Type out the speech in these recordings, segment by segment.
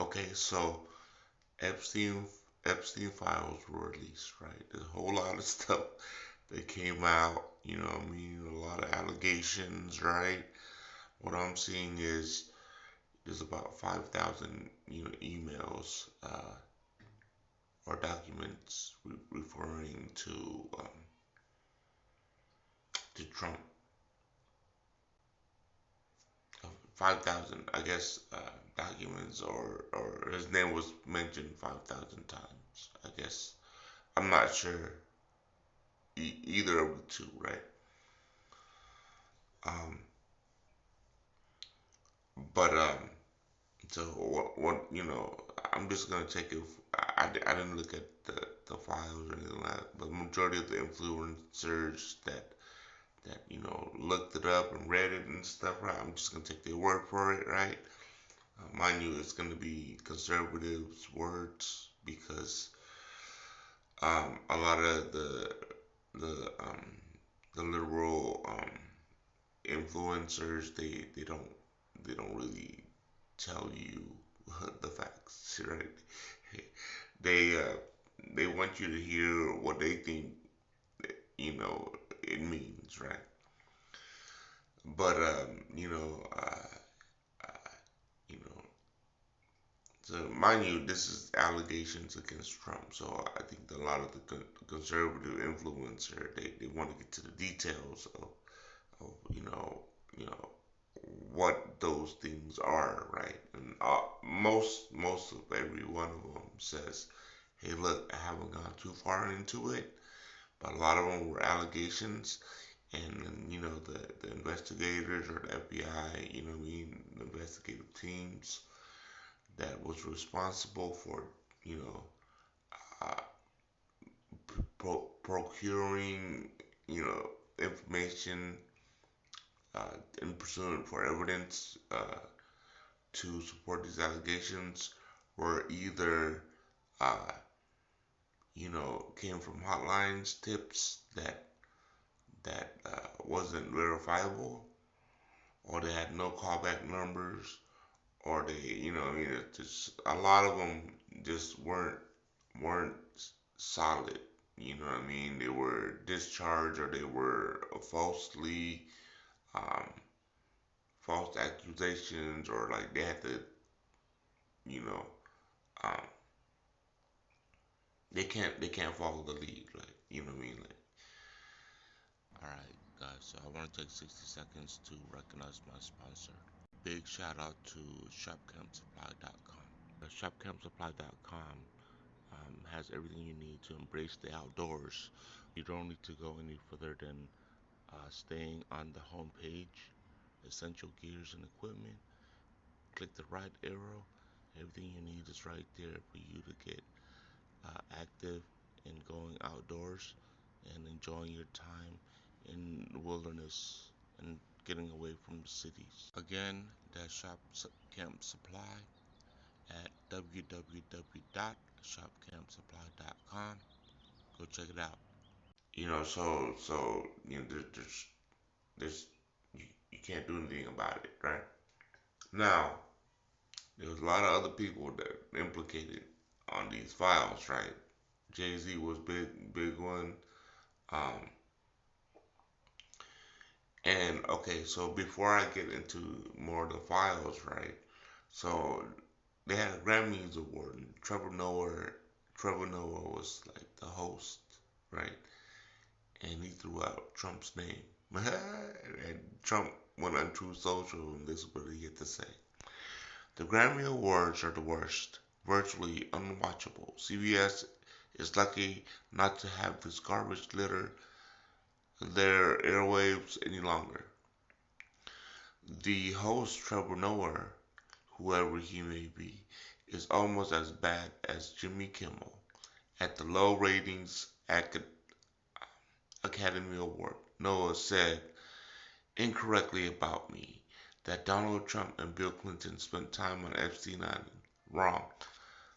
Okay, so Epstein Epstein files were released, right? There's a whole lot of stuff that came out. You know what I mean? A lot of allegations, right? What I'm seeing is there's about 5,000 emails or documents referring to Trump. 5,000, I guess, documents, or his name was mentioned 5,000 times. I guess I'm not sure either of the two, right? Um, but so what I'm just gonna take it. I didn't look at the files or anything like that, but the majority of the influencers that looked it up and read it and stuff, right? I'm just gonna take their word for it, right? Mind you, it's gonna be conservatives' words because a lot of the the liberal influencers they don't really tell you the facts, right? They uh, they want you to hear what they think it means, right? But you know, so mind you, this is allegations against Trump. So I think that a lot of the conservative influencer they want to get to the details of you know what those things are, right? And most of every one of them says, "Hey, look, I haven't gone too far into it, but a lot of them were allegations." And then, the investigators or the FBI, what I mean, the investigative teams that was responsible for, you know, uh, procuring, information in pursuit for evidence to support these allegations were either, uh, came from hotlines, tips that wasn't verifiable, or they had no callback numbers, or they, I mean, it's just a lot of them just weren't solid. You know what I mean? They were discharged or they were um, false accusations, or like they had to, you know, um, they can't follow the lead. Like, you know what I mean? Like, all right, guys. So I want to take 60 seconds to recognize my sponsor. Big shout out to ShopCampSupply.com. ShopCampSupply.com has everything you need to embrace the outdoors. You don't need to go any further than staying on the home page, essential gears and equipment. Click the right arrow. Everything you need is right there for you to get active in going outdoors and enjoying your time in the wilderness and getting away from the cities. Again, that's Shop Camp Supply at www.shopcampsupply.com. Go check it out. There's you can't do anything about it, right? Now, there's a lot of other people that implicated on these files, right? Jay Z was big one. Um, and okay, so before I get into more of the files, right? So they had a Grammys award, and Trevor Noah was like the host, right? And he threw out Trump's name, and Trump went on True Social, and this is what he had to say: "The Grammy Awards are the worst, virtually unwatchable. CBS is lucky not to have this garbage litter their airwaves any longer. The host, Trevor Noah, whoever he may be, is almost as bad as Jimmy Kimmel at the low ratings Academy Award." Noah said incorrectly about me that Donald Trump and Bill Clinton spent time on Epstein Island. Wrong.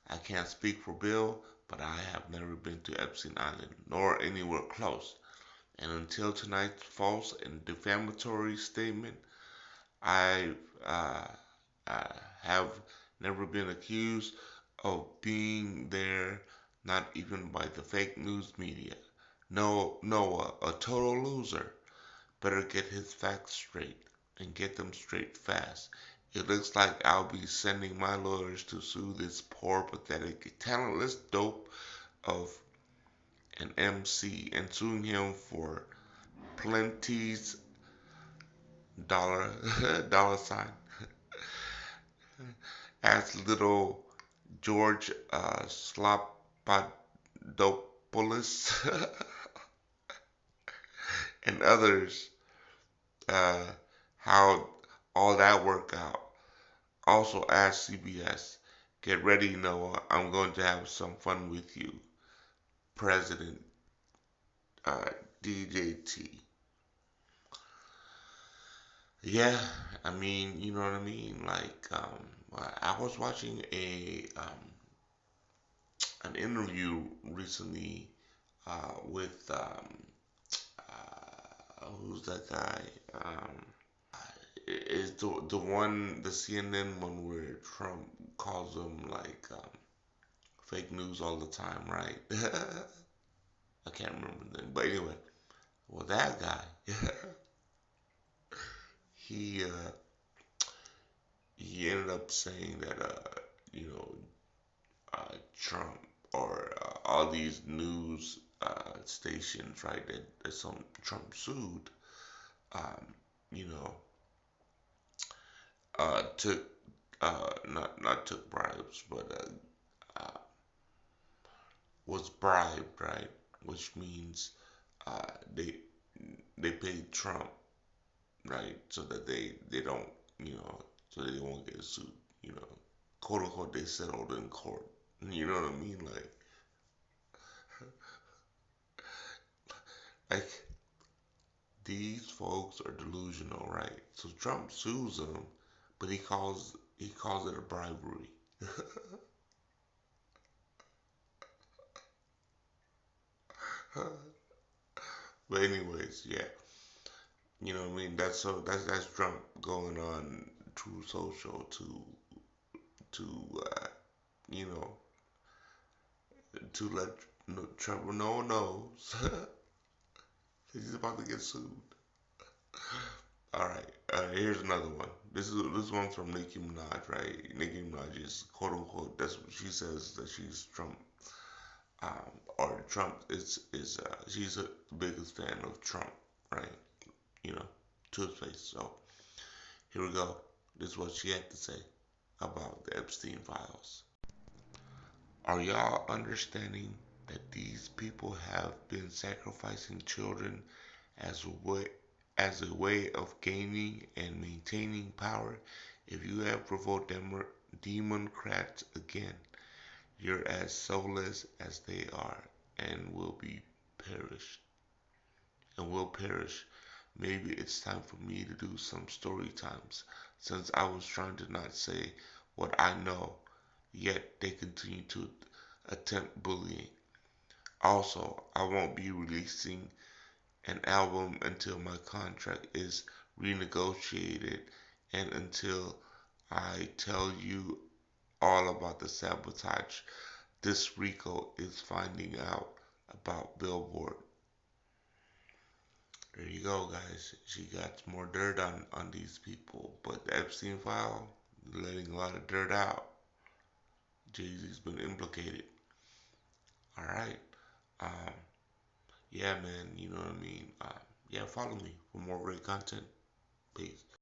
I can't speak for Bill, but I have never been to Epstein Island, nor anywhere close. And until tonight's false and defamatory statement, I uh, have never been accused of being there, not even by the fake news media. No, Noah, a total loser, better get his facts straight and get them straight fast. It looks like I'll be sending my lawyers to sue this poor, pathetic, talentless dope of an MC and suing him for plenty's dollar dollar sign as little George Slopadopoulos and others. Uh, how all that work out. Also asked CBS, "Get ready, Noah. I'm going to have some fun with you, President uh, DJT." Yeah, I mean, you know what I mean. Like, I was watching a an interview recently with who's that guy? Is the one the CNN one where Trump calls them like fake news all the time, right? I can't remember the name, but anyway, well that guy, he he ended up saying that you know Trump or all these news stations, right? That some Trump sued, um, you know, took not took bribes, but was bribed, right? Which means uh, they they paid Trump, right, so that they don't, you know, so they won't get sued, you know, quote unquote. They settled in court. You know what I mean? Like these folks are delusional, right? So Trump sues them, but he calls it a bribery. But anyways, yeah, you know what I mean. That's Trump going on True Social to you know to let Trevor know knows he's about to get sued. All right, here's another one. This one's from Nicki Minaj, right? Nicki Minaj is quote unquote. That's what she says that she's Trump. Or Trump is she's the biggest fan of Trump, right? You know, to his face. So here we go. This is what she had to say about the Epstein files. Are y'all understanding that these people have been sacrificing children as a way of gaining and maintaining power? If you have provoked Democrats again, you're as soulless as they are and will perish. Maybe it's time for me to do some story times, since I was trying to not say what I know, yet they continue to attempt bullying. Also, I won't be releasing an album until my contract is renegotiated and until I tell you all about the sabotage this Rico is finding out about Billboard. There you go, guys. She got more dirt on these people, but the Epstein file letting a lot of dirt out. Jay-Z's been implicated. All right. Um, yeah, man. You know what I mean. Yeah, follow me for more great content. Peace.